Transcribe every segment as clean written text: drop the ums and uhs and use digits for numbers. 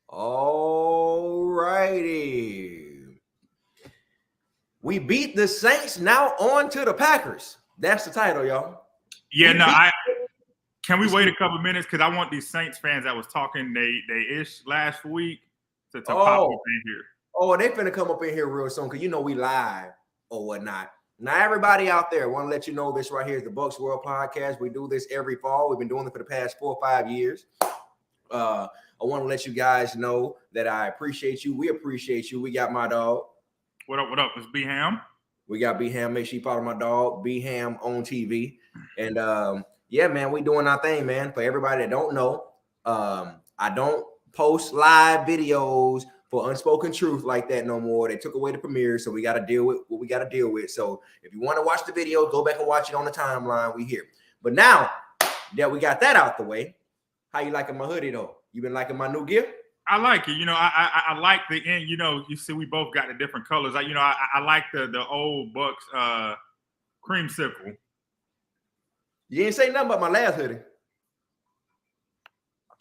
All righty. We beat the Saints. Now on to the Packers. That's the title, y'all. Yeah, We no, beat- can we wait a couple minutes because I want these Saints fans that was talking they ish last week to pop up in here. Oh, they finna come up in here real soon because you know we live or whatnot. Now, everybody out there, want to let you know this right here is the Bucks World Podcast. We do this every fall. We've been doing it for the past 4 or 5 years. I want to let you guys know that I appreciate you. We appreciate you. We got my dog. What up? What up? It's B Ham. We got B Ham. Make sure you follow my dog, B Ham on TV. And yeah, man, we doing our thing, man. For everybody that don't know, I don't post live videos for Unspoken Truth like that no more. They took away the premiere, so we got to deal with what we got to deal with. So if you want to watch the video, go back and watch it on the timeline. We here. But now that we got that out the way, how you liking my hoodie though? You been liking my new gear? I like it. You know, I like the end. You know, you see, we both got the different colors. I like the old Bucks creamsicle. You ain't say nothing about my last hoodie. I'm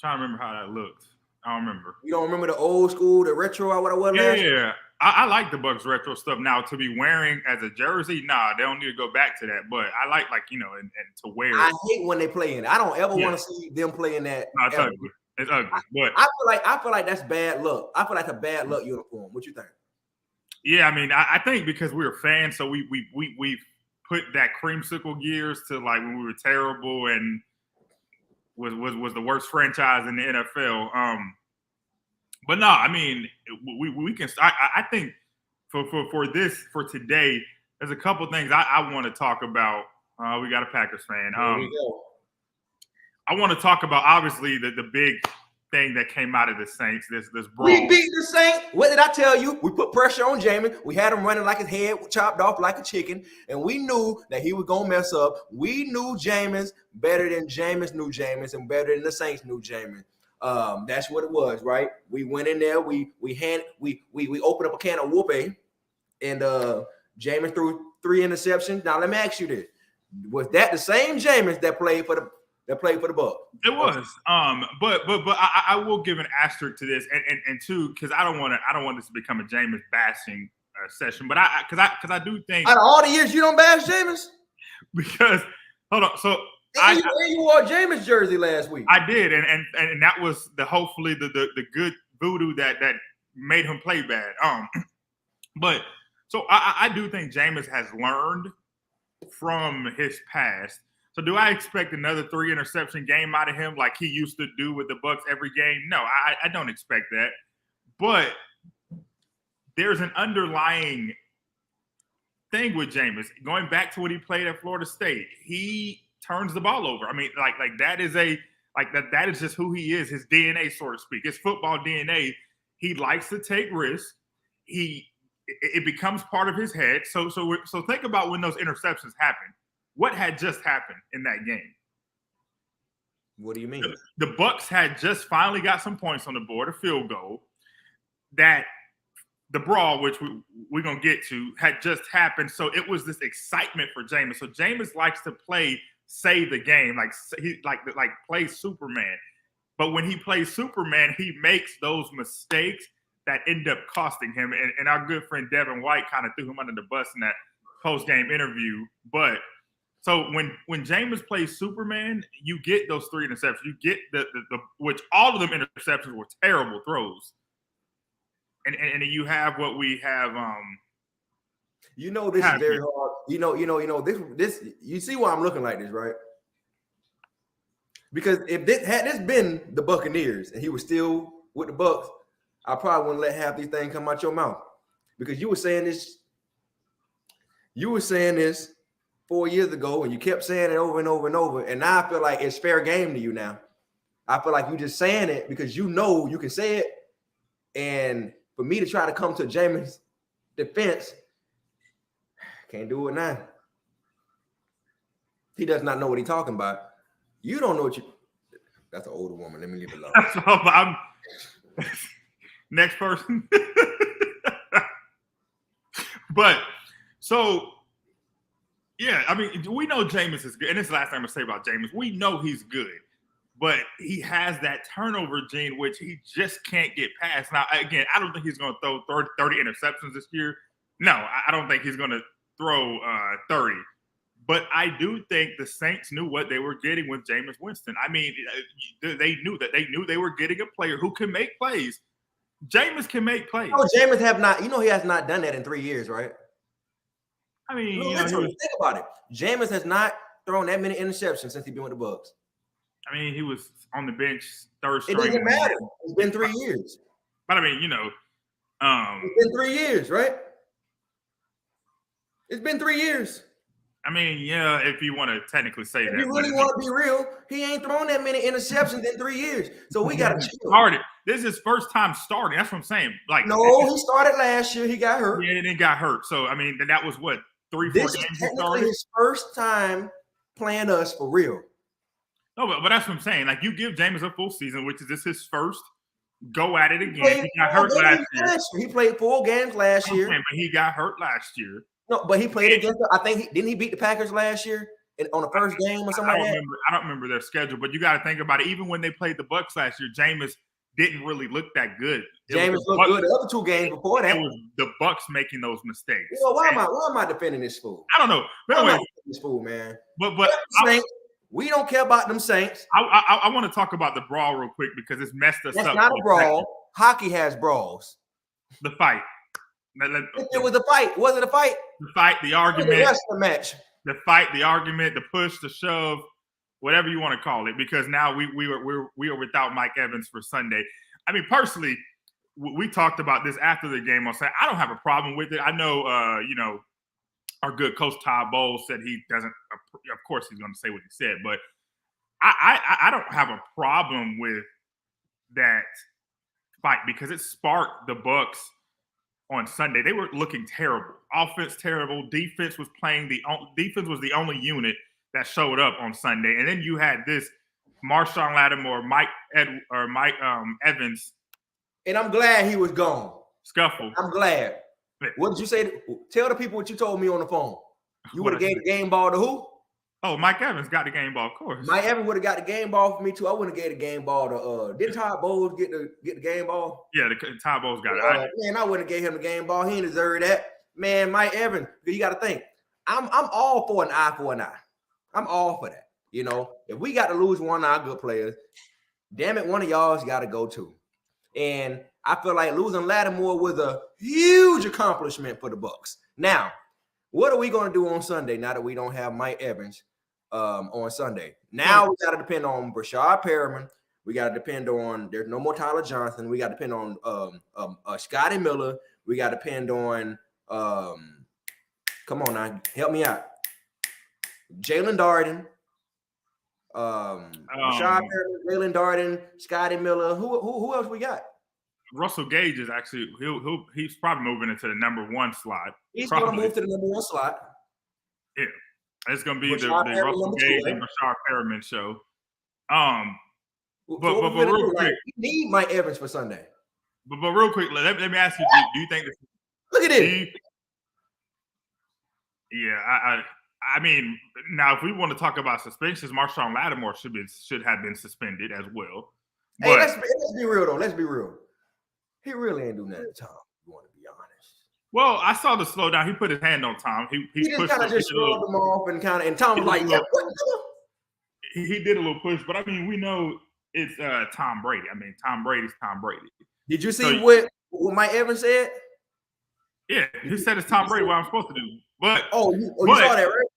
trying to remember how that looked. I don't remember. You don't remember the old school, the retro, or what I was last? Yeah. I like the Bucks retro stuff now. To be wearing as a jersey, nah, they don't need to go back to that. But I like you know, and to wear it. I hate when they play in it. I don't ever want to see them playing that. No, it's ugly. It's ugly. But I feel like that's bad luck. I feel like a bad luck uniform. What you think? Yeah, I mean, I think because we were fans, so we put that creamsicle gears to like when we were terrible and was the worst franchise in the NFL. But no, I mean, we can. I think for today, there's a couple things I want to talk about. We got a Packers fan. Here we go. I want to talk about obviously the big thing that came out of the Saints. This brawl. We beat the Saints. What did I tell you? We put pressure on Jameis. We had him running like his head chopped off like a chicken, and we knew that he was gonna mess up. We knew Jameis better than Jameis knew Jameis, and better than the Saints knew Jameis. That's what it was, right? We went in there. We opened up a can of whoopee, and Jameis threw 3 interceptions. Now let me ask you this: was that the same Jameis that played for the Bucs? It was. But I will give an asterisk to this, and two, because I don't want this to become a Jameis bashing session. But because I do think out of all the years you don't bash Jameis, because hold on, so. You wore a Jameis jersey last week. I did, and that was hopefully the good voodoo that made him play bad. But so I do think Jameis has learned from his past. So do I expect another 3 interception game out of him like he used to do with the Bucs every game? No, I don't expect that. But there's an underlying thing with Jameis. Going back to when he played at Florida State, he turns the ball over. I mean, like that is that is just who he is, his DNA, so to speak. His football DNA. He likes to take risks. It becomes part of his head. So think about when those interceptions happen. What had just happened in that game? What do you mean? The Bucs had just finally got some points on the board, a field goal. That the brawl, which we're gonna get to, had just happened. So it was this excitement for Jameis. So Jameis likes to save the game, he plays Superman. But when he plays Superman, he makes those mistakes that end up costing him. And our good friend Devin White kind of threw him under the bus in that post-game interview. But so when Jameis plays Superman, you get those 3 interceptions. You get the which all of them interceptions were terrible throws. And you have what we have. You know this is very hard. You know this. You see why I'm looking like this, right? Because if this had this been the Buccaneers and he was still with the Bucs, I probably wouldn't let half these things come out your mouth. Because you were saying this. You were saying this 4 years ago, and you kept saying it over and over and over. And now I feel like it's fair game to you now. I feel like you just saying it because you know you can say it. And for me to try to come to Jameis' defense, can't do it now. He does not know what he's talking about. You don't know what you. That's an older woman. Let me leave it alone. Next person. But so, yeah, I mean, we know Jameis is good. And this is the last thing I'm going to say about Jameis. We know he's good. but he has that turnover gene, which he just can't get past. Now, again, I don't think he's going to throw 30 interceptions this year. No, I don't think he's going to throw 30. But I do think the Saints knew what they were getting with Jameis Winston. I mean, they knew that. They knew they were getting a player who can make plays. Jameis can make plays. No, Jameis have not. You know, he has not done that in 3 years, right? I mean, no, think about it. Jameis has not thrown that many interceptions since he's been with the Bucs. I mean, he was on the bench third string. It doesn't matter. It's been 3 years. But I mean, you know, it's been 3 years, right? It's been 3 years. I mean, yeah, if you want to technically say that. If you really want to be real, he ain't thrown that many interceptions in 3 years. So we got to chill. Started. This is his first time starting. That's what I'm saying. Like, no, he started last year. He got hurt. Yeah, and then got hurt. So, I mean, that was what, 3-4 games he started? started? His first time playing us for real. No, but that's what I'm saying. Like, you give Jameis a full season, which is this his first go at it again. He got hurt last year. He played 4 games last year. But he got hurt last year. No, but he played against them. I think didn't he beat the Packers last year on the first game or something like that? I don't remember their schedule, but you got to think about it. Even when they played the Bucs last year, Jameis didn't really look that good. Jameis looked good the other 2 games before that. It was the Bucs making those mistakes. You know, why am I defending this fool? I don't know. But anyway, this fool, man. But Saints, we don't care about them Saints. I want to talk about the brawl real quick because it's messed us up. That's not a brawl. Hockey has brawls. The fight. It was a fight. Was it a fight? The fight, the argument. The rest of the match. The fight, the argument, the push, the shove, whatever you want to call it. Because now we are without Mike Evans for Sunday. I mean, personally, we talked about this after the game on Sunday. I don't have a problem with it. I know, you know, our good coach Todd Bowles said he doesn't. Of course, he's going to say what he said, but I don't have a problem with that fight because it sparked the Bucs on Sunday. They were looking terrible. Offense terrible. Defense was playing defense was the only unit that showed up on Sunday. And then you had this Marshawn Lattimore, Mike Evans. And I'm glad he was gone. Scuffle. I'm glad. What did you say? Tell the people what you told me on the phone. You would have gave the game ball to who? Oh, Mike Evans got the game ball, of course. Mike Evans would have got the game ball for me too. I wouldn't have gave the game ball to didn't Todd Bowles get the game ball? Yeah, Todd Bowles got it. Man, I wouldn't have gave him the game ball. He didn't deserve that. Man, Mike Evans, you got to think. I'm all for an eye for an eye. I'm all for that. You know, if we got to lose one of our good players, damn it, one of y'all's got to go too. And I feel like losing Lattimore was a huge accomplishment for the Bucs. Now, what are we going to do on Sunday now that we don't have Mike Evans on Sunday? Now we got to depend on Brashard Perriman. We got to depend on, there's no more Tyler Johnson. We got to depend on Scotty Miller. We got to depend on, come on now, help me out. Jalen Darden. Brashard Perriman, Jalen Darden, Scotty Miller. Who else we got? Russell Gage is actually he's probably moving into the number 1 slot. He's going to move to the number 1 slot. Yeah, it's going to be the Russell Gage and Brashard Perriman show. But real quick, we need Mike Evans for Sunday. But real quick, let me ask you: do you think this? Look at it. Yeah, I mean, now if we want to talk about suspensions, Marshawn Lattimore should have been suspended as well. But, hey, let's be real though. Let's be real. He really ain't do nothing to Tom. You want to be honest. Well, I saw the slowdown. He put his hand on Tom. He just kind of just shrugged him off and Tom was like, "Yeah, what?" He did a little push, but I mean, we know it's Tom Brady. I mean, Tom Brady's Tom Brady. Did you see what Mike Evans said? Yeah, he said it's Tom Brady. What I'm supposed to do, but you saw that, right?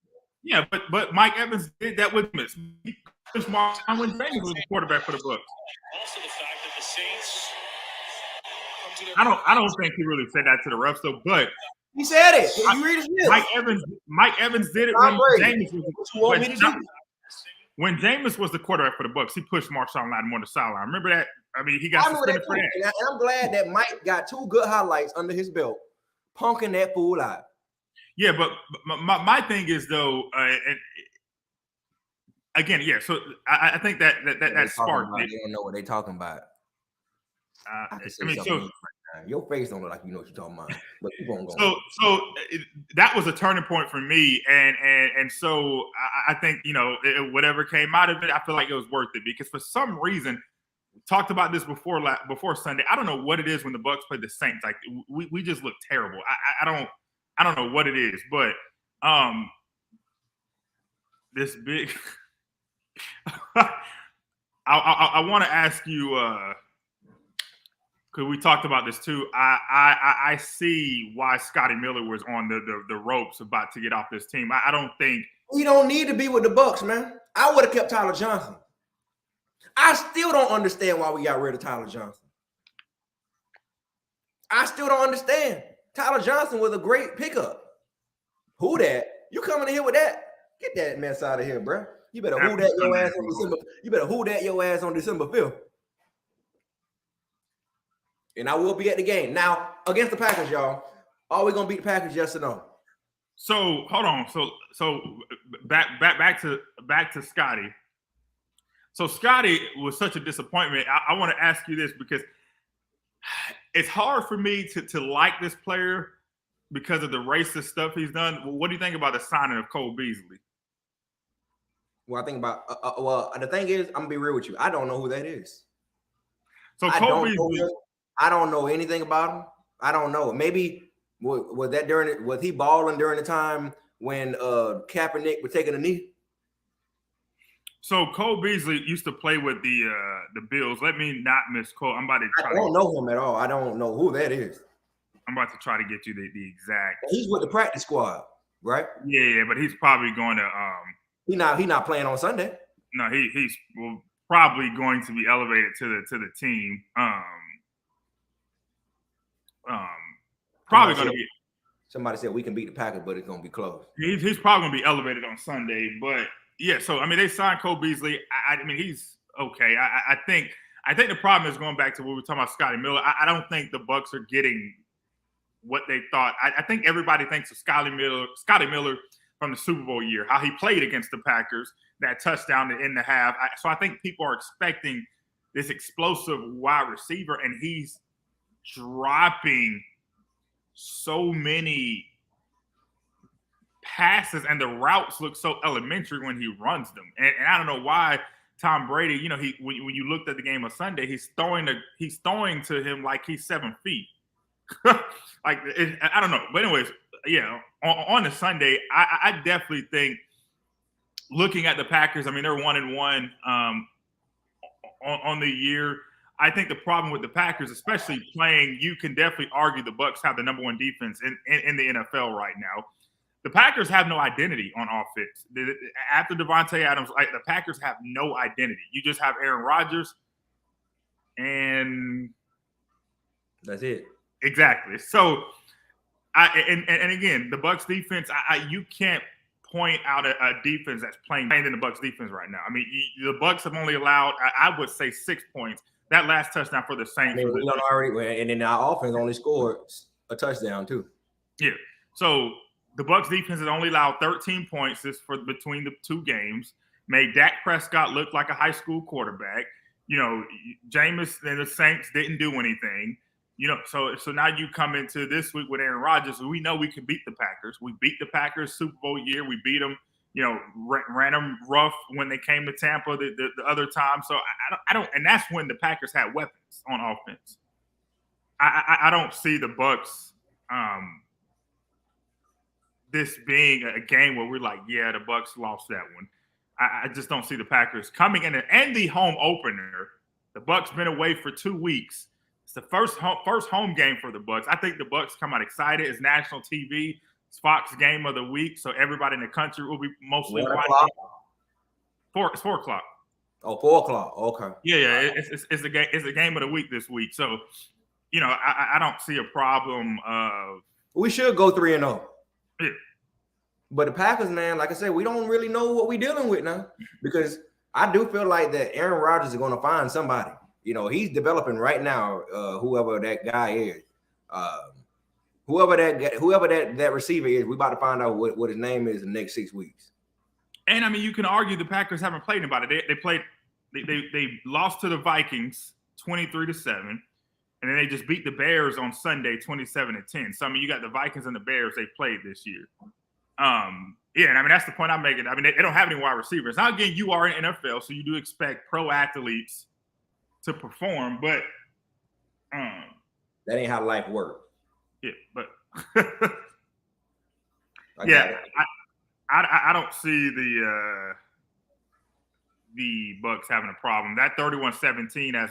Yeah, but Mike Evans did that with me. When James was the quarterback for the Bucs. Also, the fact that the Saints. I don't think he really said that to the refs though, but he said it. You read his lips. Mike Evans did it when Jameis was the quarterback for the Bucs. He pushed Marshawn Lattimore on the sideline. Remember that? I mean, he got suspended for that. And I'm glad that Mike got 2 good highlights under his belt, punking that fool out. Yeah, but my thing is though, again, yeah. So I think that sparked it. They don't know what they're talking about. I mean, so Your face don't look like you know what you're talking about. But keep on going. So that was a turning point for me, and so I think whatever came out of it, I feel like it was worth it because for some reason, we talked about this before Sunday. I don't know what it is when the Bucks play the Saints. Like we just look terrible. I don't know what it is, but this big. I want to ask you, because we talked about this too. I see why Scotty Miller was on the ropes about to get off this team. I don't think he don't need to be with the Bucks, man. I would have kept Tyler Johnson. I still don't understand why we got rid of Tyler Johnson. I still don't understand. Tyler Johnson was a great pickup. Who that? You coming in here with that? Get that mess out of here, bro. You better who that your ass on December. You better who that your ass on December 5th. And I will be at the game. Now, against the Packers, y'all. Are we gonna beat the Packers, yes or no? So hold on. So back to Scotty. So Scotty was such a disappointment. I want to ask you this because it's hard for me to like this player because of the racist stuff he's done. What do you think about the signing of Cole Beasley? Well, I think about the thing is, I'm gonna be real with you. I don't know who that is. So Cole Beasley, I don't know anything about him. I don't know. Maybe was he balling during the time when Kaepernick was taking a knee? So Cole Beasley used to play with the Bills. Let me not misquote. I'm about to try. I don't know him at all. I don't know who that is. I'm about to try to get you the exact. He's with the practice squad, right? Yeah, but he's probably going to. He not playing on Sunday. No, he's probably going to be elevated to the team. Probably going to be. Somebody said we can beat the Packers, but it's going to be close. He's probably going to be elevated on Sunday, but yeah. So I mean, they signed Cole Beasley. I mean, he's okay. I think the problem is going back to what we were talking about Scotty Miller. I don't think the Bucks are getting what they thought. I think everybody thinks of Scotty Miller from the Super Bowl year, how he played against the Packers, that touchdown to end the half. So I think people are expecting this explosive wide receiver, and he's dropping so many passes, and the routes look so elementary when he runs them. And I don't know why Tom Brady, when you looked at the game of Sunday, he's throwing to him like he's 7 feet. I don't know. But anyways, yeah, on the Sunday, I definitely think looking at the Packers, I mean, they're 1-1 on the year. I think the problem with the Packers, especially playing, you can definitely argue the Bucks have the number one defense in the NFL right now. The Packers have no identity on offense. After Devontae Adams, the Packers have no identity. You just have Aaron Rodgers, and that's it. Exactly. So, and again, the Bucks defense, you can't point out a defense that's playing in the Bucks defense right now. I mean, the Bucks have only allowed, I would say, 6 points. That last touchdown for the Saints. And then our offense only scored a touchdown too. Yeah. So the Bucks defense has only allowed 13 points between the two games. Made Dak Prescott look like a high school quarterback. Jameis and the Saints didn't do anything. So now you come into this week with Aaron Rodgers. We know we can beat the Packers. We beat the Packers Super Bowl year. We beat them. Ran them rough when they came to Tampa the other time. So I don't, and that's when the Packers had weapons on offense. I don't see the Bucks this being a game where we're like, yeah, the Bucks lost that one. I just don't see the Packers coming in and the home opener. The Bucks been away for 2 weeks. It's the first home game for the Bucks. I think the Bucks come out excited. It's national TV. It's Fox game of the week, so everybody in the country will be mostly watching. 4 o'clock. Oh, 4 o'clock. Okay. Yeah. It's the game. It's the game of the week this week. So, I don't see a problem. We should go 3-0. Yeah. But the Packers, man, like I said, we don't really know what we're dealing with now because I do feel like that Aaron Rodgers is going to find somebody. He's developing right now. Whoever that guy is. Whoever that receiver is, we about to find out what his name is in the next 6 weeks. And I mean, you can argue the Packers haven't played anybody. They lost to the Vikings 23-7. And then they just beat the Bears on Sunday, 27-10. So I mean, you got the Vikings and the Bears they played this year. Yeah, and I mean that's the point I'm making. I mean, they don't have any wide receivers. Now again, you are in NFL, so you do expect pro athletes to perform, but that ain't how life works. Yeah, but yeah, I don't see the Bucks having a problem. That 31-17, as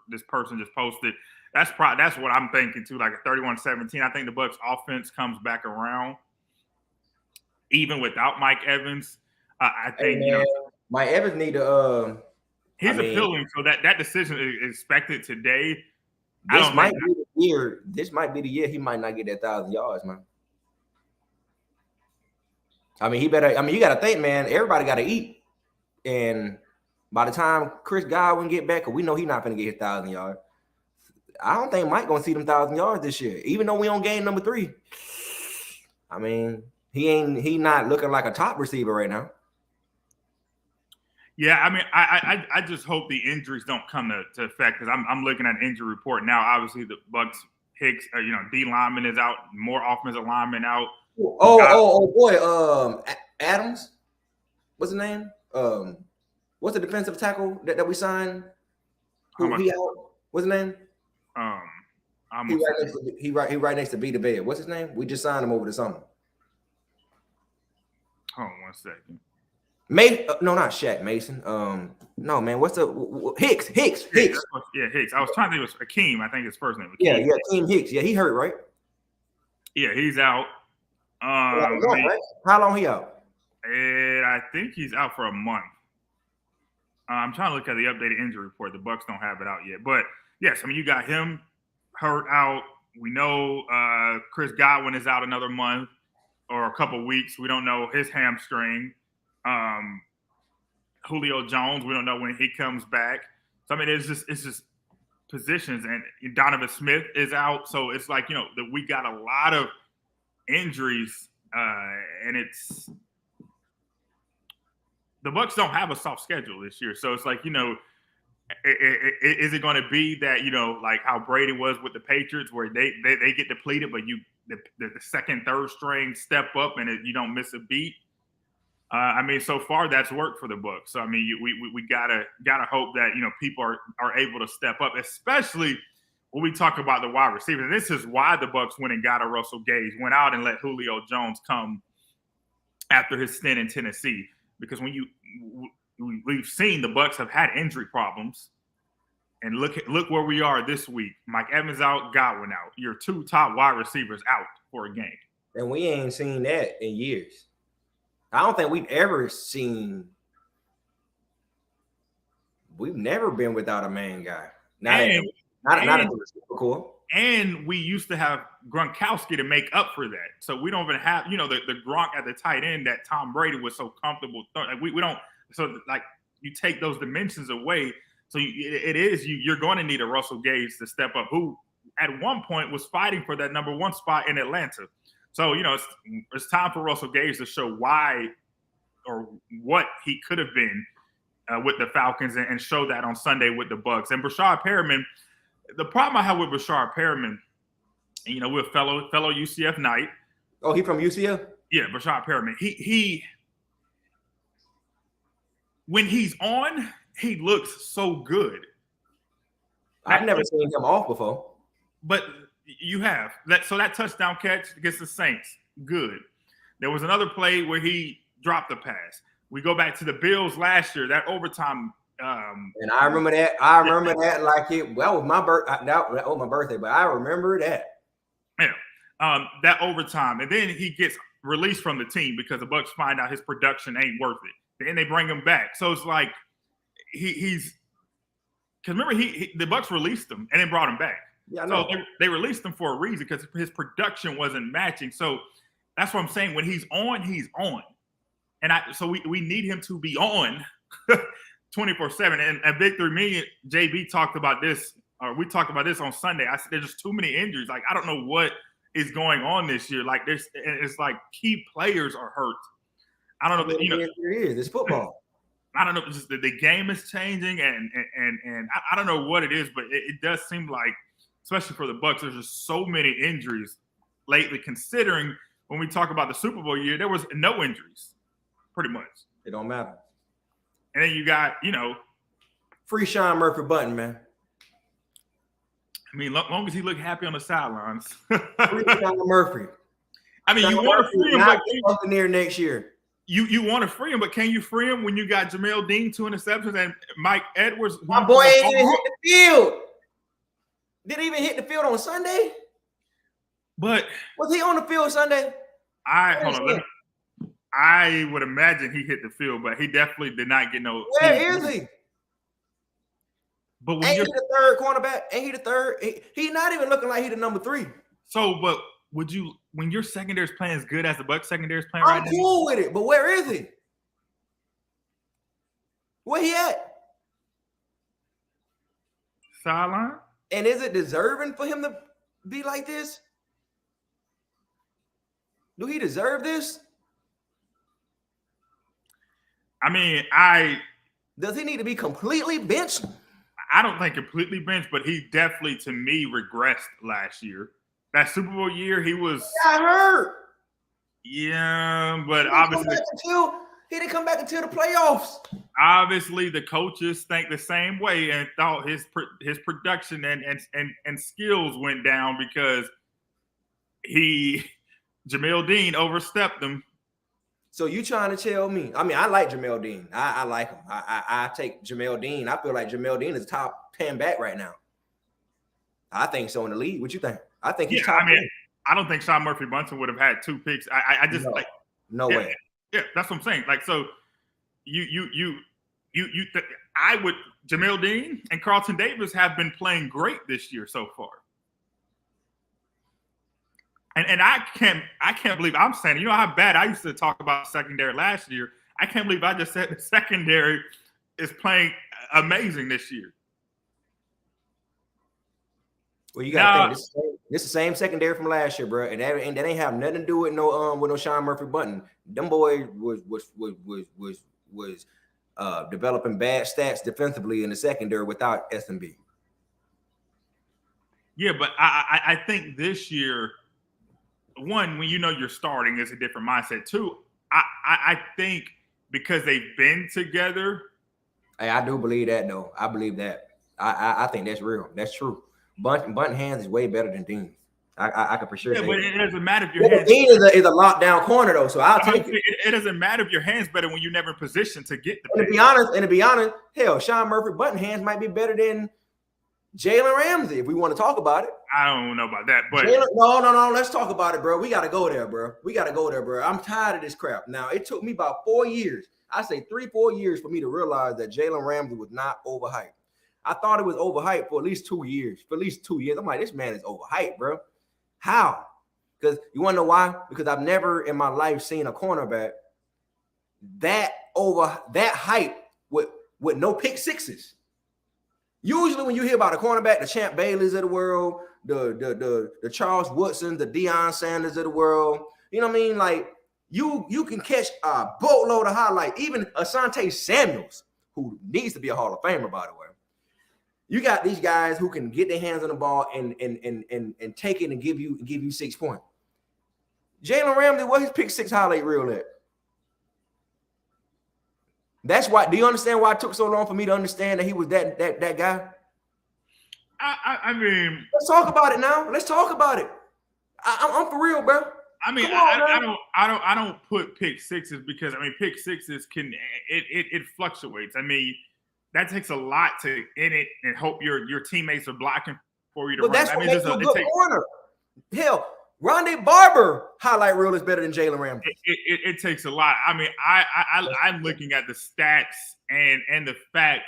this person just posted, that's what I'm thinking too. Like a 31-17. I think the Bucks offense comes back around, even without Mike Evans. I think Mike Evans need to. He's appealing, so that decision is expected today. This might be the year. This might be the year he might not get that 1,000 yards, man. I mean, he better. I mean, you got to think, man. Everybody got to eat, and by the time Chris Godwin get back, because we know he's not going to get his 1,000 yards. I don't think Mike going to see them 1,000 yards this year, even though we on game number 3. I mean, he not looking like a top receiver right now. Yeah, I mean, I just hope the injuries don't come to effect, because I'm looking at an injury report now. Obviously, the Bucks Hicks, D lineman is out, more offensive linemen out. Oh boy, Adams, what's his name? What's the defensive tackle that we signed? He out? What's his name? He right next to Vita Vea. What's his name? We just signed him over the summer. Hold on 1 second. No, not Shaq Mason. No, man. What's the Hicks? Hicks. Yeah, Hicks. I was trying to think it was Akeem. I think his first name was Akeem. Yeah, Akeem Hicks. Yeah, he hurt, right? Yeah, he's out. How long he out? I think he's out for a month. I'm trying to look at the updated injury report. The Bucks don't have it out yet, but yes, I mean, you got him hurt out. We know Chris Godwin is out another month or a couple weeks. We don't know his hamstring. Julio Jones, we don't know when he comes back. So I mean, it's just positions, and Donovan Smith is out. So it's like, that we got a lot of injuries, and it's the Bucks don't have a soft schedule this year. So it's like, is it going to be that, like how Brady was with the Patriots, where they get depleted, but the second, third string step up and you don't miss a beat? I mean, so far that's worked for the Bucks. So I mean, we gotta hope that people are able to step up, especially when we talk about the wide receivers. And this is why the Bucks went and got a Russell Gage, went out and let Julio Jones come after his stint in Tennessee, because when we've seen the Bucks have had injury problems, and look where we are this week. Mike Evans out, Godwin out. Your 2 top wide receivers out for a game, and we ain't seen that in years. I don't think we've ever seen. We've never been without a man guy. Not at the receiver core. And we used to have Gronkowski to make up for that. So we don't even have, the Gronk at the tight end that Tom Brady was so comfortable. We don't. So like you take those dimensions away. So you're going to need a Russell Gage to step up, who at one point was fighting for that number 1 spot in Atlanta. So, it's time for Russell Gage to show why or what he could have been with the Falcons, and show that on Sunday with the Bucks. And Brashad Perriman, the problem I have with Brashad Perriman, we're fellow UCF Knight. Oh, he from UCF? Yeah, Brashad Perriman. He when he's on, he looks so good. I've never seen him off before. But you have that. So that touchdown catch against the Saints, good. There was another play where he dropped the pass. We go back to the Bills last year, that overtime. And I remember that. I remember that like that was my birthday, but I remember that. Yeah, that overtime, and then he gets released from the team because the Bucks find out his production ain't worth it. Then they bring him back. So it's like he's because remember the Bucks released him and then brought him back. Yeah, so they released him for a reason, because his production wasn't matching. So that's what I'm saying. When he's on, and so we need him to be on 24/7. And Victor, me and JB talked about this, or we talked about this on Sunday. I said there's just too many injuries. Like I don't know what is going on this year. Like it's like key players are hurt. I don't know. It's football. I don't know. Just the game is changing, and I don't know what it is, but it does seem like especially for the Bucs, there's just so many injuries lately. Considering when we talk about the Super Bowl year, there was no injuries, pretty much. It don't matter. And then you got, Free Sean Murphy Button, man. I mean, long as he look happy on the sidelines. Free Sean Murphy. I mean, you want to free him, but near next year. You want to free him, but can you free him when you got Jamel Dean 2 interceptions and Mike Edwards? My boy ain't even hit the field. Didn't even hit the field on Sunday. But was he on the field Sunday? I would imagine he hit the field, but he definitely did not get no. Where is he? But when ain't he the third cornerback? Ain't he the third? He's not even looking like he the number 3. So, but would you, when your secondary is playing as good as the Bucs secondary is playing right now? I'm cool with it, but where is he? Where he at? Sideline. And is it deserving for him to be like this? Do he deserve this? I mean, does he need to be completely benched? I don't think completely benched, but he definitely, to me, regressed last year. That Super Bowl year, he was got hurt. Yeah, but obviously he didn't come back until the playoffs. Obviously, the coaches think the same way and thought his production and skills went down because Jamel Dean overstepped him. So you trying to tell me? I mean, I like Jamel Dean. I like him. I take Jamel Dean. I feel like Jamel Dean is top 10 back right now. I think so in the league. What you think? I think he's top 10. I don't think Sean Murphy Bunting would have had 2 picks. I just no way. Yeah, that's what I'm saying. Like, so Jamel Dean and Carlton Davis have been playing great this year so far. And I can't believe I'm saying, you know how bad I used to talk about secondary last year. I can't believe I just said the secondary is playing amazing this year. Well, you got to think this is the same secondary from last year, bro, and that ain't have nothing to do with no Sean Murphy Bunting. Them boys was developing bad stats defensively in the secondary without SMB. Yeah, but I think this year, one, when you're starting, it's a different mindset. 2, I think because they've been together. Hey, I do believe that, though. I believe that. I think that's real. That's true. Bunting hands is way better than Dean. I can for sure. Yeah, but it doesn't matter if your hands. Dean is a lockdown corner though, so I'll take it. It doesn't matter if your hands better when you're never in position to get the. And to be honest, hell, Sean Murphy Bunting hands might be better than Jalen Ramsey if we want to talk about it. I don't know about that, but no. Let's talk about it, bro. We got to go there, bro. I'm tired of this crap. Now it took me about 4 years. I say 3-4 years for me to realize that Jalen Ramsey was not overhyped. I thought it was overhyped for at least 2 years. I'm like, this man is overhyped, bro. How? Because you want to know why? Because I've never in my life seen a cornerback that hype with no pick sixes. Usually when you hear about a cornerback, the Champ Baileys of the world, the Charles Woodsons, the Deion Sanders of the world, you know what I mean? Like you can catch a boatload of highlight. Even Asante Samuels, who needs to be a Hall of Famer, by the way. You got these guys who can get their hands on the ball and take it and give you 6 points. Jalen Ramsey, what his pick 6 highlight reel at? That's why. Do you understand why it took so long for me to understand that he was that guy? I mean, let's talk about it now. Let's talk about it. I'm for real, bro. I mean, I don't put pick sixes because pick sixes it fluctuates. I mean, that takes a lot to in it and hope your teammates are blocking for you to run. That's what makes a good corner. Hell, Rondé Barber highlight reel is better than Jalen Ramsey. It takes a lot. I mean, I'm looking at the stats and the fact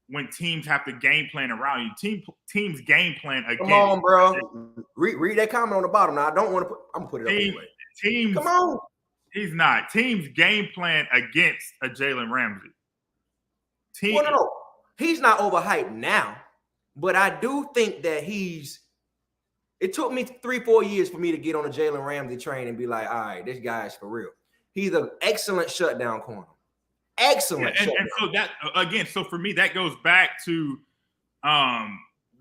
when teams have to game plan around you. Teams game plan against. Come on, bro. Read that comment on the bottom. Now I don't want to I'm gonna put it up anyway. Teams. Come on. He's not. Teams game plan against a Jalen Ramsey. Well, no, he's not overhyped now, but I do think that it took me 3-4 years for me to get on a Jalen Ramsey train and be like, all right, this guy's for real. He's an excellent shutdown corner. Excellent. And so that again, so for me, that goes back to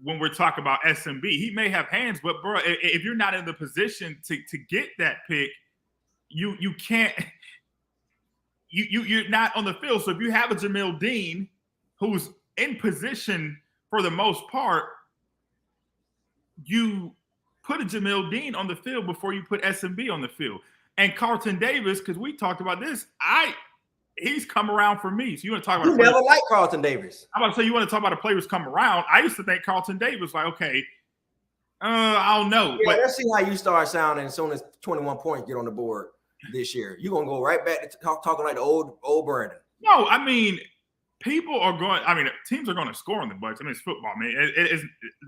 when we're talking about SMB. He may have hands, but bro, if you're not in the position to get that pick, you can't. You're not on the field. So if you have a Jamil Dean who's in position for the most part, you put a Jamil Dean on the field before you put SMB on the field. And Carlton Davis, because we talked about this, he's come around for me. So you want to talk about? You never liked Carlton Davis. I'm about to say you want to talk about a player who's come around. I used to think Carlton Davis, like, okay, I don't know. Yeah, but let's see how you start sounding as soon as 21 points get on the board this year. You're gonna go right back to talking like the old Brandon. no, I mean, people are going. I mean, teams are going to score on the Bucks. I mean, it's football, man.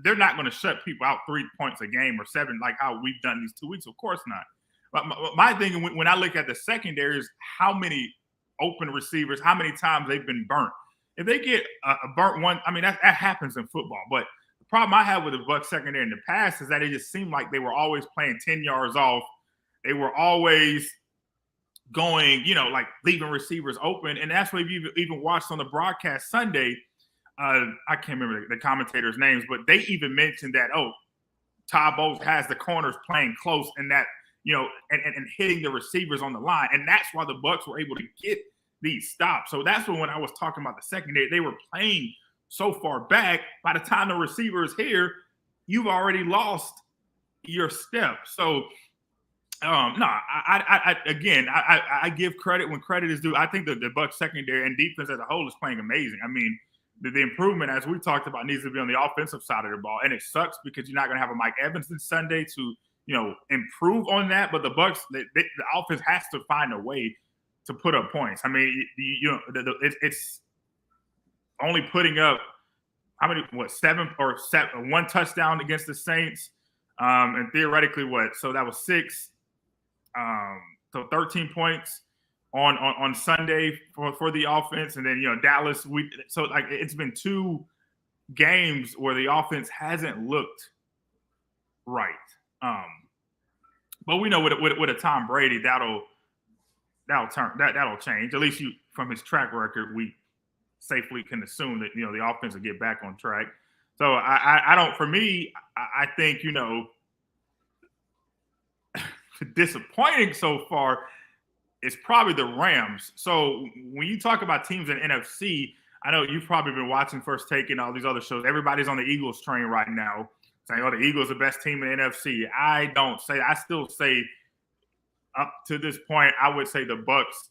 They're not going to shut people out 3 points a game or 7 like how we've done these 2 weeks. Of course not. But my thing when I look at the secondary is how many open receivers, how many times they've been burnt. If they get a burnt one, I mean that happens in football. But the problem I had with the Bucks secondary in the past is that it just seemed like they were always playing 10 yards off. They were always going, like leaving receivers open. And that's what you even watched on the broadcast Sunday. I can't remember the commentators' names, but they even mentioned that, Todd Bowles has the corners playing close and that, and hitting the receivers on the line. And that's why the Bucks were able to get these stops. So that's when I was talking about the secondary, they were playing so far back. By the time the receiver is here, you've already lost your step. So I give credit when credit is due. I think that the Bucs secondary and defense as a whole is playing amazing. I mean, the improvement, as we talked about, needs to be on the offensive side of the ball. And it sucks because you're not going to have a Mike Evans this Sunday to, improve on that. But the Bucs, the offense has to find a way to put up points. I mean, it's only putting up how many? 7 or 1 touchdown against the Saints, and theoretically so that was 6. So 13 points on Sunday for the offense, and then Dallas. It's been 2 games where the offense hasn't looked right. But we know with a Tom Brady that'll change. At least from his track record, we safely can assume that the offense will get back on track. So I don't. For me, I think disappointing so far is probably the Rams. So when you talk about teams in NFC, I know you've probably been watching First Take and all these other shows. Everybody's on the Eagles train right now, saying, the Eagles are the best team in the NFC. I still say up to this point, I would say the Bucs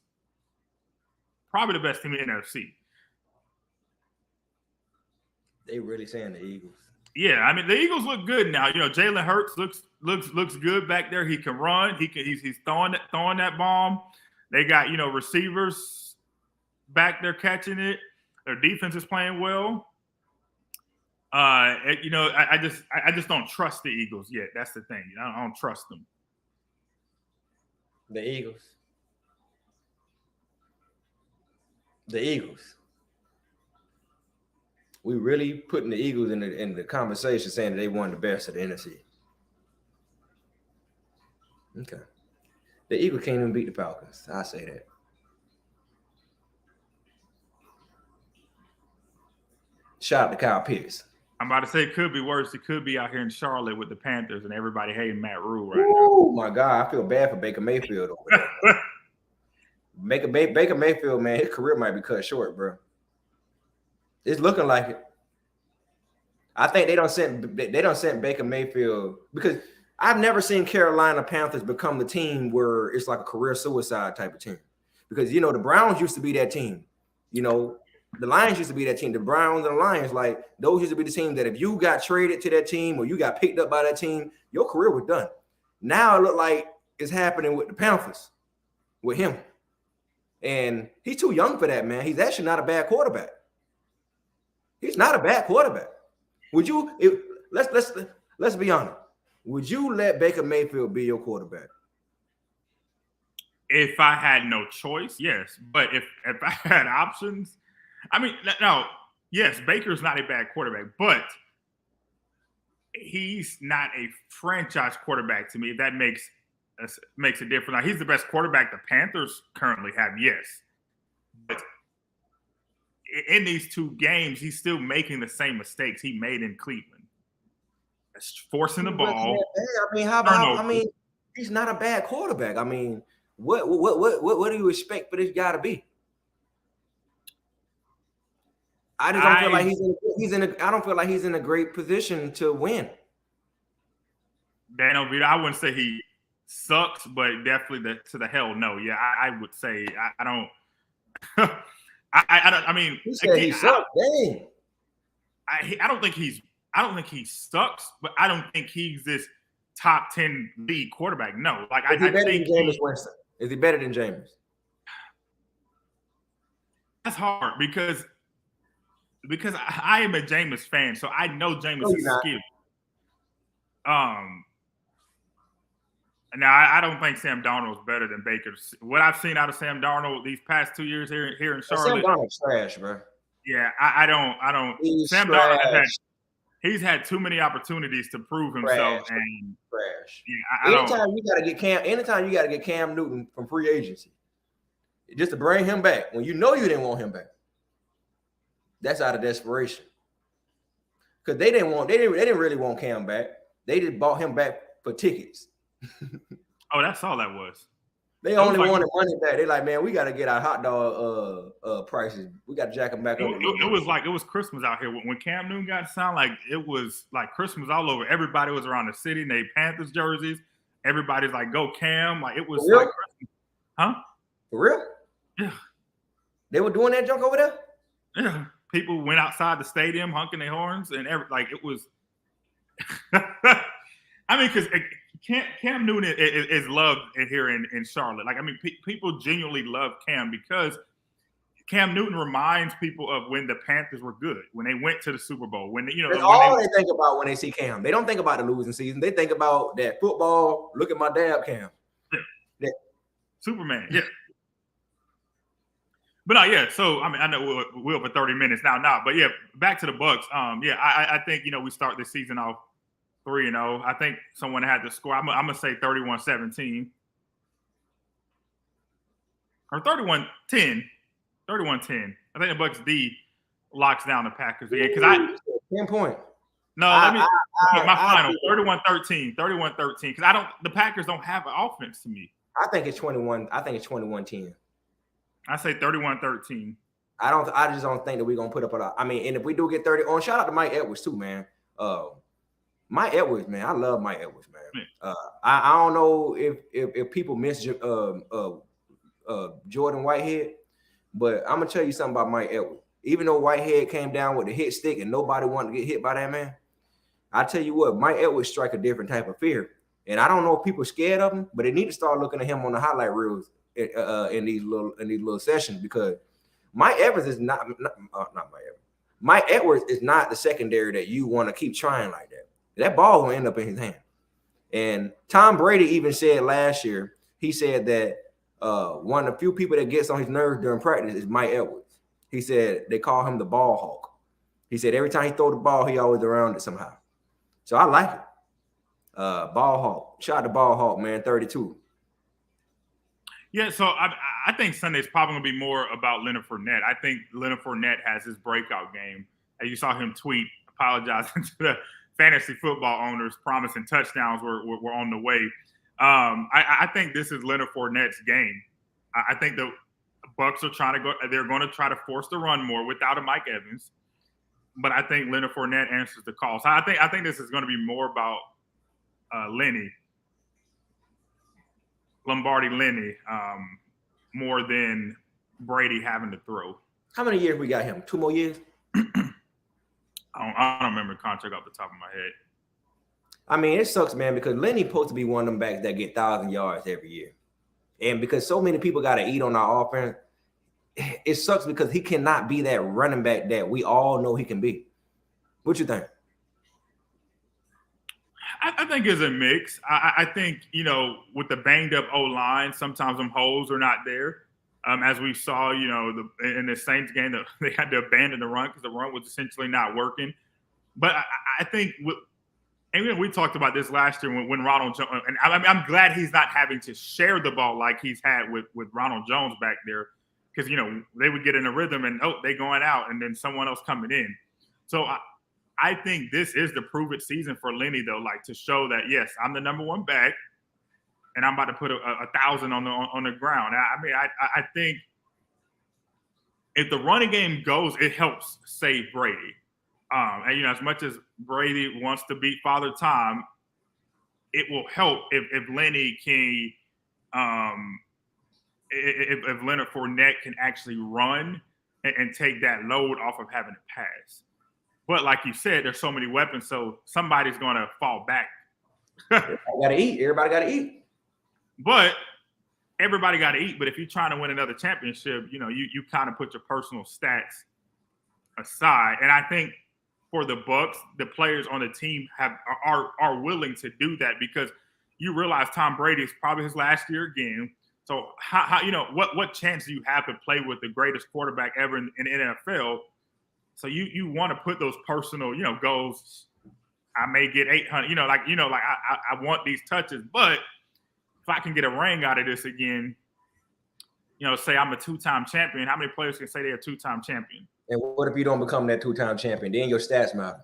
probably the best team in the NFC. They really saying the Eagles. Yeah, I mean the Eagles look good now. Jalen Hurts looks good back there. He can run. He's throwing that bomb. They got receivers back there catching it. Their defense is playing well. I just don't trust the Eagles yet. That's the thing. I don't trust them. The Eagles. We really putting the Eagles in the conversation, saying that they won the best of the NFC. Okay. The Eagles can't even beat the Falcons. I say that. Shout out to Kyle Pitts. I'm about to say it could be worse. It could be out here in Charlotte with the Panthers and everybody hating Matt Rule right now. Oh my God, I feel bad for Baker Mayfield over there. Baker Mayfield, man, his career might be cut short, bro. It's looking like it. I think they don't send Baker Mayfield because I've never seen Carolina Panthers become the team where it's like a career suicide type of team. Because the Browns used to be that team. The Lions used to be that team. The Browns and the Lions, like those used to be the team that if you got traded to that team or you got picked up by that team, your career was done. Now it look like it's happening with the Panthers, with him. And he's too young for that, man. He's actually not a bad quarterback. He's not a bad quarterback. Would you? Let's be honest. Would you let Baker Mayfield be your quarterback? If I had no choice, yes. But if I had options, I mean, no. Yes, Baker's not a bad quarterback, but he's not a franchise quarterback to me. If that makes a difference. Now, he's the best quarterback the Panthers currently have. Yes, but in these 2 games, he's still making the same mistakes he made in Cleveland. forcing the He wasn't ball. that bad. I mean, how Turnover. I mean, he's not a bad quarterback. I mean, what do you expect for this guy to be? I just don't feel like I don't feel like he's in a great position to win. Dan Oviedo, I wouldn't say he sucks, but definitely to the hell no. Yeah, I would say I don't. I don't. I mean, He said he sucked. Dang. I don't think he sucks, but I don't think he's this top 10 league quarterback. No, like Is he I better think than Jameis Winston? Is he better than Jameis? That's hard because I am a Jameis fan, so I know Jameis is skilled. Now I don't think Sam Darnold is better than Baker. What I've seen out of Sam Darnold these past 2 years here in Charlotte, Sam Darnold's trash, bro. Yeah, I don't. He's Sam trash. Darnold he's had too many opportunities to prove himself, and trash. Yeah, anytime you gotta get Cam Newton from free agency, just to bring him back when you know you didn't want him back. That's out of desperation. Because they didn't really want Cam back. They just bought him back for tickets. Oh, that's all that was. They only wanted money back. They like, man, we got to get our hot dog prices. We got to jack them back up. It was Christmas out here when Cam Newton got signed. Like it was like Christmas all over. Everybody was around the city in their Panthers jerseys. Everybody's like, "Go Cam!" Like it was like Christmas. Huh? For real? Yeah. They were doing that junk over there. Yeah. People went outside the stadium honking their horns and it was. I mean, because Cam Newton is loved here in Charlotte. Like, I mean, people genuinely love Cam because Cam Newton reminds people of when the Panthers were good, when they went to the Super Bowl. That's all they think about when they see Cam. They don't think about the losing season. They think about that football. Look at my dad, Cam. Yeah. Superman. Yeah. But no, yeah. So I mean, I know we're for 30 minutes now, but yeah, back to the Bucks. Yeah, I think we start this season off 3-0. I think someone had to score. I'm gonna say 31-17 or 31-10. 31-10. I think the Bucks D locks down the Packers again because 10 point. No, my final 31-13. 31-13 because the Packers don't have an offense to me. I think it's 21. I think it's 21-10. I say 31-13. I just don't think that we're gonna put up a lot. I mean, and if we do get 30 on, shout out to Mike Edwards too, man. Mike Edwards, man. I love Mike Edwards, man. I don't know if people miss Jordan Whitehead, but I'm gonna tell you something about Mike Edwards. Even though Whitehead came down with the hit stick and nobody wanted to get hit by that man, I tell you what, Mike Edwards strike a different type of fear. And I don't know if people are scared of him, but they need to start looking at him on the highlight reels in these little sessions because Mike Edwards is not Mike Edwards. Mike Edwards is not the secondary that you want to keep trying like that. That ball will end up in his hand. And Tom Brady even said last year, he said that one of the few people that gets on his nerves during practice is Mike Edwards. He said they call him the ball hawk. He said every time he throw the ball, he always around it somehow. So I like it. Ball hawk. Shout out to ball hawk, man, 32. Yeah, so I think Sunday's probably going to be more about Leonard Fournette. I think Leonard Fournette has his breakout game. As you saw him tweet, apologizing to the fantasy football owners, promising touchdowns were on the way. I think this is Leonard Fournette's game. I think the Bucks are they're going to try to force the run more without a Mike Evans. But I think Leonard Fournette answers the call. So I think this is going to be more about Lombardi Lenny, more than Brady having to throw. How many years we got him? 2 more years? I don't remember the contract off the top of my head. I mean, it sucks, man, because Lenny's supposed to be one of them backs that get 1,000 yards every year. And because so many people got to eat on our offense, it sucks because he cannot be that running back that we all know he can be. What you think? I think it's a mix. I think, with the banged up O-line, sometimes them holes are not there. As we saw, in the Saints game, they had to abandon the run because the run was essentially not working. But I think, and we talked about this last year when Ronald Jones, and I'm glad he's not having to share the ball like he's had with Ronald Jones back there because, they would get in a rhythm and, they going out and then someone else coming in. So I think this is the prove it season for Lenny, though, like to show that yes, I'm the number one back, and I'm about to put a 1,000 on the ground. I mean, I think if the running game goes, it helps save Brady. And you know, as much as Brady wants to beat Father Time, it will help if Lenny can, if Leonard Fournette can actually run and take that load off of having to pass. But like you said, there's so many weapons, so somebody's going to fall back. Everybody got to eat. But everybody got to eat. But if you're trying to win another championship, you know, you kind of put your personal stats aside. And I think for the Bucs, the players on the team are willing to do that because you realize Tom Brady is probably his last year again. So how you know what chance do you have to play with the greatest quarterback ever in the NFL? So you want to put those personal, you know, goals. I may get 800, I want these touches, but if I can get a ring out of this again, you know, say I'm a 2-time champion. How many players can say they're a 2-time champion? And what if you don't become that 2-time champion? Then your stats matter.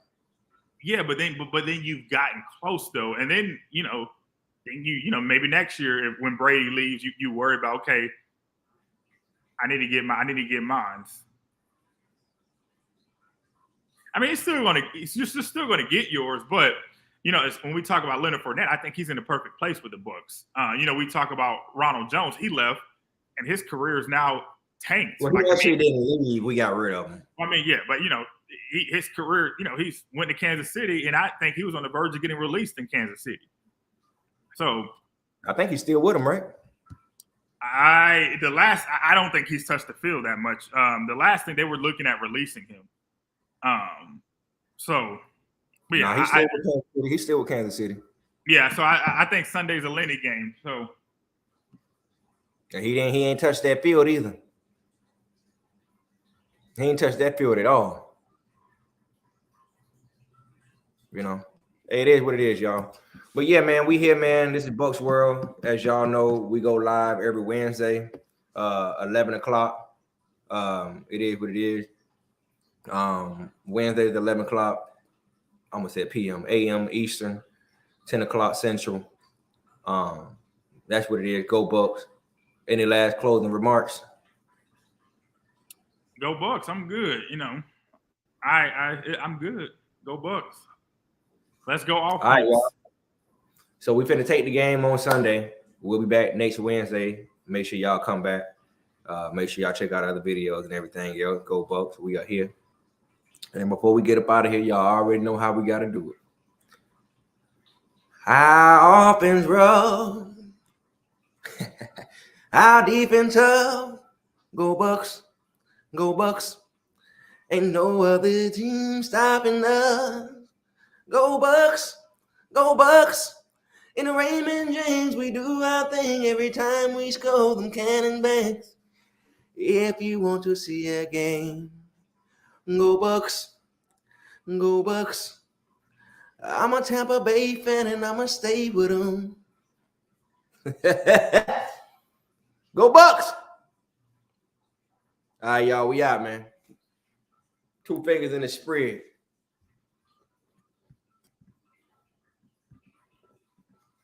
Yeah, but then you've gotten close though, and then you know maybe next year when Brady leaves, you worry about okay, I need to get mine. I mean, it's just still gonna get yours, but you know, when we talk about Leonard Fournette, I think he's in the perfect place with the Bucs. You know, we talk about Ronald Jones, he left, and his career is now tanked. Well, he actually didn't leave. We got rid of him. I mean, yeah, but you know, his career, you know, he's went to Kansas City, and I think he was on the verge of getting released in Kansas City. So I think he's still with him, right? I don't think he's touched the field that much. The last thing they were looking at releasing him. So, but yeah, he's still with Kansas City. Yeah, so I think Sunday's a Lenny game. So and he ain't touched that field either. He ain't touched that field at all. You know, it is what it is, y'all. But yeah, man, we here, man. This is Bucs World. As y'all know, we go live every Wednesday, 11 o'clock. It is what it is. Wednesdays, 11 o'clock. I'm gonna say PM, AM Eastern, 10 o'clock Central. That's what it is. Go Bucs. Any last closing remarks? Go Bucs. I'm good. You know, I'm good. Go Bucs. Let's go off. All right, y'all. So we finna take the game on Sunday. We'll be back next Wednesday. Make sure y'all come back. Make sure y'all check out other videos and everything. Yo, Go Bucs. We are here. And before we get up out of here, y'all already know how we got to do it. How offense roll. How defense tough. Go Bucs. Go Bucs. Ain't no other team stopping us. Go Bucs. Go Bucs. In the Raymond James, we do our thing every time we score them cannon bangs. If you want to see a game, go Bucs. Go Bucs. I'm a Tampa Bay fan and I'm going to stay with them. Go Bucs. All right, y'all, we out, man. 2 fingers in the spread.